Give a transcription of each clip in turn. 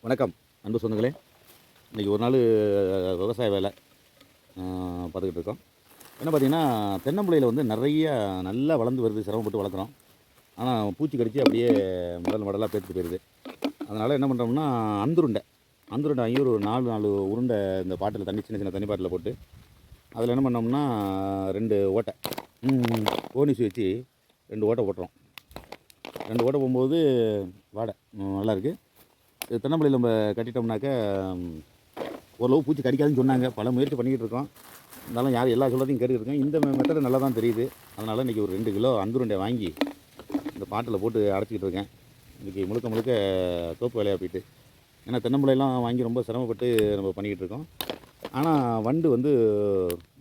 வணக்கம் அன்பு சொந்தங்களே. இன்றைக்கி ஒரு நாள் விவசாய வேலை பார்த்துக்கிட்டு இருக்கோம். என்ன பார்த்தீங்கன்னா, தென்னம்பிள்ளையில் வந்து நிறைய நல்லா வளர்ந்து வருது, சிரமப்பட்டு வளர்க்குறோம். ஆனால் பூச்சி கடிச்சு அப்படியே மடலாக பேத்துட்டு போயிடுது. அதனால் என்ன பண்ணுறோம்னா, அந்துருண்டை வாங்கி ஒரு 4 உருண்டை இந்த பாட்டில் சின்ன சின்ன தண்ணி பாட்டில் போட்டு அதில் என்ன பண்ணோம்னா 2 ஓட்டை கோனிஸ் வச்சு 2 ஓட்டை போட்டுறோம். 2 ஓட்டை போகும்போது வாடை நல்லாயிருக்கு. தென்னம்பிள்ளையில் நம்ம கட்டிட்டோம்னாக்க ஓரளவு பூச்சி கடிக்காதுன்னு சொன்னாங்க. பல முயற்சி பண்ணிக்கிட்டு இருக்கோம். இருந்தாலும் யார் எல்லா சொல்லத்தையும் கேட்டுக்கிட்டு இந்த மெத்தடு நல்லா தான் தெரியுது. அதனால் இன்றைக்கி ஒரு 2 கிலோ அந்துருண்டை வாங்கி இந்த பாட்டில் போட்டு அடைச்சிக்கிட்டு இருக்கேன். இன்றைக்கி முழுக்க தோப்பு வேலையாக போயிட்டு, ஏன்னா தென்னம்பிள்ளைலாம் வாங்கி ரொம்ப சிரமப்பட்டு நம்ம பண்ணிக்கிட்டு இருக்கோம். ஆனால் வண்டு வந்து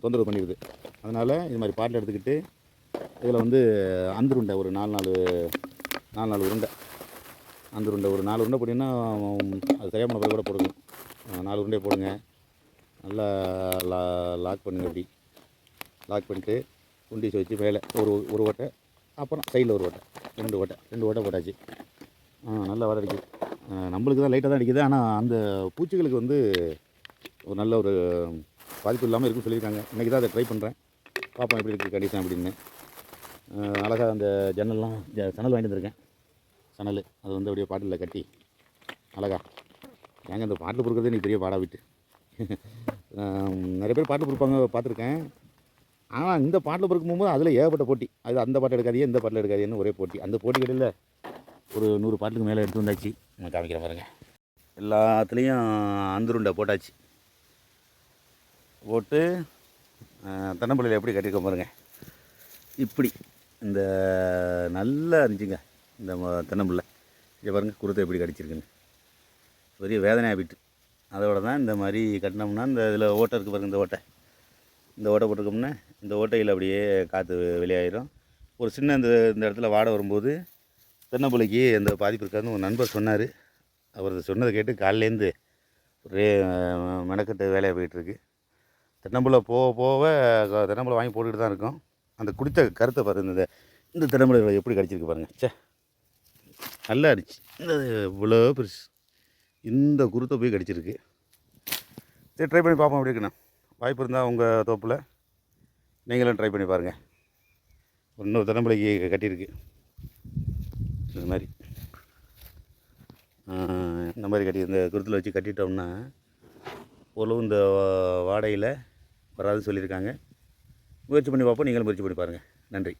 தொந்தரவு பண்ணிடுது. அதனால் இது மாதிரி பாட்டில் எடுத்துக்கிட்டு இதில் வந்து அந்துருண்டை ஒரு 4 உருண்டை, அந்துருண்டை ஒரு 4 உருண்டை போட்டிங்கன்னா அது சரியாக போன பிறகு கூட போடுங்க. 4 உருண்டையை போடுங்க. நல்லா லாக் பண்ணுங்கள். அப்படி லாக் பண்ணிட்டு குண்டீஸ் வச்சு மேலே ஒரு ஓட்டை, அப்புறம் சைடில் ஒரு ஓட்டை, 2 ஓட்டை போட்டாச்சு. நல்லா வர அடிக்குது. நம்மளுக்கு தான் லைட்டாக தான் அடிக்குது. ஆனால் அந்த பூச்சிகளுக்கு வந்து ஒரு நல்ல ஒரு பாதிப்பு இல்லாமல் இருக்குன்னு சொல்லியிருக்காங்க. இன்றைக்கி தான் அதை ட்ரை பண்ணுறேன். பார்ப்போம் எப்படி இருக்குது கண்டிஷன் அப்படின்னு. அழகாக அந்த சணல் வாங்கிட்டு வந்திருக்கேன். சணல் அது வந்து அப்படியே பாட்டிலில் கட்டி அழகா. ஏங்க இந்த பாட்டில் பொறுக்கிறதே நீ பெரிய பாடாக விட்டு நிறைய பேர் பாட்டில் பொறுப்பாங்க பார்த்துருக்கேன். ஆனால் இந்த பாட்டில் பொறுக்கும் போகும்போது அதில் ஏகப்பட்ட போட்டி. அது அந்த பாட்டில் எடுக்காதே, இந்த பாட்டில் எடுக்காதேன்னு ஒரே போட்டி. அந்த போட்டி கடையில் ஒரு 100 பாட்டுக்கு மேலே எடுத்து வந்தாச்சு. நான் காமிக்கிற பாருங்க. எல்லாத்துலேயும் அந்துருண்டை போட்டாச்சு. போட்டு தென்னம்பிள்ளையில் எப்படி கட்டியிருக்க பாருங்க. இப்படி இந்த நல்லா இருந்துச்சுங்க இந்த தென்னம்பிள்ளை. இங்கே பாருங்கள் குருத்தை எப்படி கடிச்சிருக்குன்னு. பெரிய வேதனையாக போயிட்டு அதோட தான் இந்த மாதிரி கட்டினோம்னா இந்த இதில் ஓட்டை இருக்குது பாருங்கள். இந்த ஓட்டை போட்டிருக்கோம்னா இந்த ஓட்டையில் அப்படியே காற்று வெளியாயிரும். ஒரு சின்ன இந்த இடத்துல வாடை வரும்போது தென்னம்பிள்ளைக்கு அந்த பாதிப்பு இருக்காதுன்னு ஒரு நண்பர் சொன்னார். அவர் சொன்னதை கேட்டு காலையிலேருந்து ஒரே மெனக்கட்டு வேலையாக போயிட்டுருக்கு. தென்னம்பிள்ளை போக தென்னம்பிள்ளை வாங்கி போட்டுக்கிட்டு தான் இருக்கோம். அந்த குடித்த கருத்தை பாருங்கள். இந்த தென்னம்பிள்ளை எப்படி கடிச்சிருக்கு பாருங்கள். நல்லா இருந்துச்சு. இந்த இவ்வளோ பெருசு இந்த குருத்தை போய் கடிச்சிருக்கு. சரி, ட்ரை பண்ணி பார்ப்போம் எப்படி இருக்குண்ணா. வாய்ப்பு இருந்தால் உங்கள் தோப்பில் நீங்களும் ட்ரை பண்ணி பாருங்கள். இன்னொரு தென்னம்பிள்ளைக்கு கட்டியிருக்கு. இந்த மாதிரி கட்டி இந்த குருத்தில் வச்சு கட்டிட்டோம்னா ஓரளவு இந்த வாடையில் வராதுன்னு சொல்லியிருக்காங்க. முயற்சி பண்ணி பார்ப்போம். நீங்களும் முயற்சி பண்ணி பாருங்கள். நன்றி.